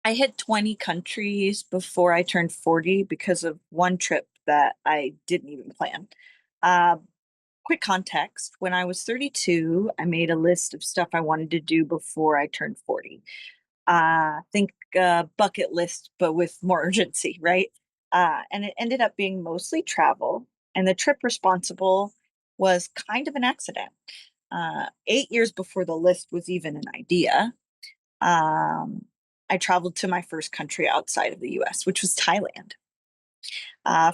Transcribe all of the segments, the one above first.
I hit 20 countries before I turned 40 because of one trip that I didn't even plan. Uh, Quick context, when I was 32, I made a list of stuff I wanted to do before I turned 40. Think bucket list, but with more urgency, right? And it ended up being mostly travel, and the trip responsible was kind of an accident. 8 years before the list was even an idea, um, I traveled to my first country outside of the US, which was Thailand.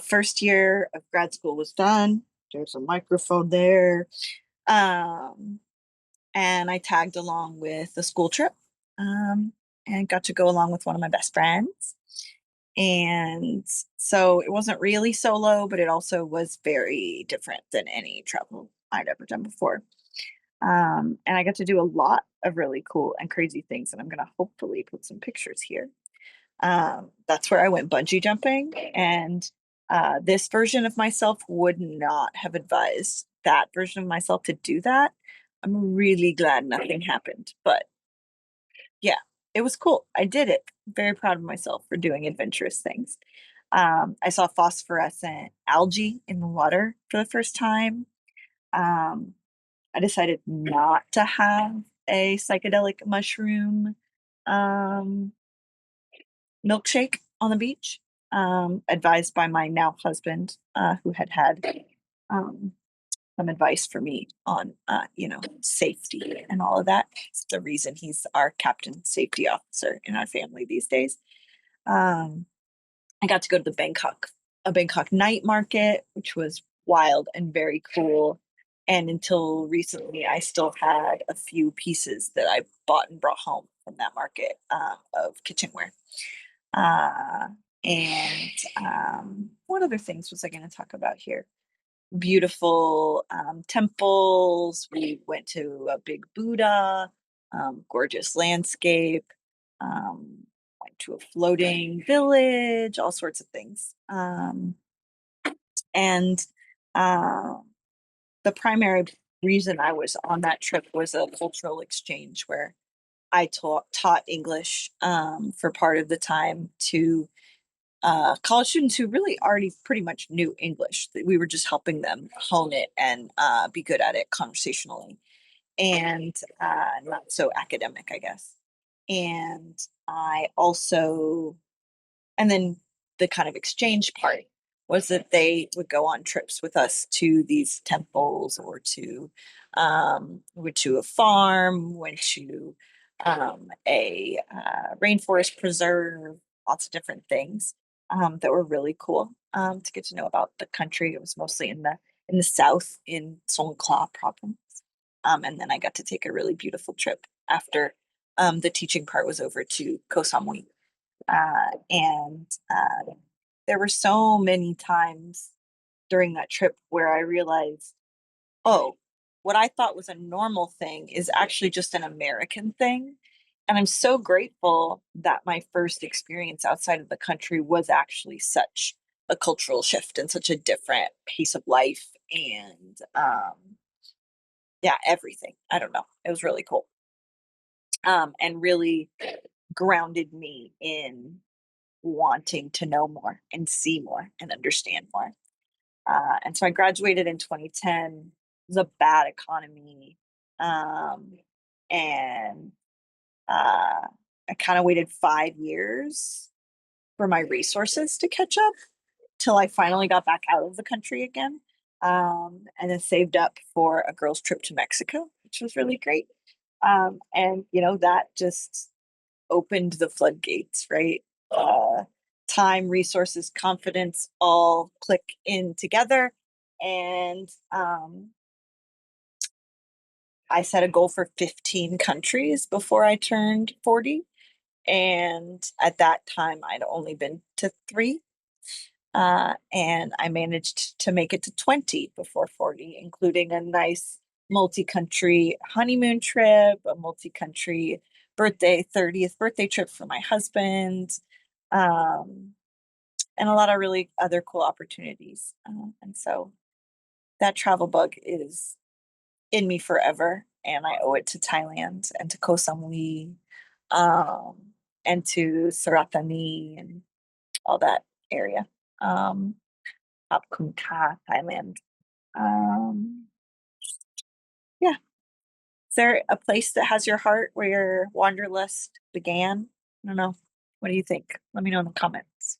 First year of grad school was done. There's a microphone there. Um, and I tagged along with a school trip um, and got to go along with one of my best friends. And so it wasn't really solo, but it also was very different than any travel I'd ever done before. And I got to do a lot of really cool and crazy things, and I'm going to hopefully put some pictures here. That's where I went bungee jumping, and this version of myself would not have advised that version of myself to do that. I'm really glad nothing happened, but yeah, it was cool. I did it. Very proud of myself for doing adventurous things. I saw phosphorescent algae in the water for the first time. Um, I decided not to have a psychedelic mushroom um, milkshake on the beach, advised by my now husband, who had um, some advice for me on, safety and all of that. It's the reason he's our captain safety officer in our family these days. Um, I got to go to a Bangkok night market, which was wild and very cool. And until recently, I still had a few pieces that I bought and brought home from that market of kitchenware. Uh, and what other things was I going to talk about here? Beautiful temples. We went to a big Buddha, gorgeous landscape, um, went to a floating village, all sorts of things. And uh, the primary reason I was on that trip was a cultural exchange where I taught English for part of the time to college students who really already pretty much knew English. We were just helping them hone it and be good at it conversationally and not so academic, I guess. And I also, and then the kind of exchange part was that they would go on trips with us to these temples or went to a farm, went to a rainforest preserve, lots of different things that were really cool to get to know about the country. It was mostly in the south in Songkhla province, and then I got to take a really beautiful trip after the teaching part was over to Koh Samui, and there were so many times during that trip where I realized, oh, what I thought was a normal thing is actually just an American thing. And I'm so grateful that my first experience outside of the country was actually such a cultural shift and such a different pace of life and yeah, everything. I don't know. It was really cool. And really grounded me in wanting to know more and see more and understand more. And so I graduated in 2010. It was a bad economy. Um, and I kind of waited 5 years for my resources to catch up till I finally got back out of the country again. And then saved up for a girls' trip to Mexico, which was really great. And, that just opened the floodgates, right? Time, resources, confidence all click in together. And I set a goal for 15 countries before I turned 40. And at that time, I'd only been to three. And I managed to make it to 20 before 40, including a nice multi country honeymoon trip, a multi country 30th birthday trip for my husband, um, and a lot of really other cool opportunities. And so that travel bug is in me forever, and I owe it to Thailand and to Koh Samui. Um, and to Saratani and all that area. Um, Khop Khun Ka, Thailand. Um, yeah. Is there a place that has your heart where your wanderlust began? I don't know. What do you think? Let me know in the comments.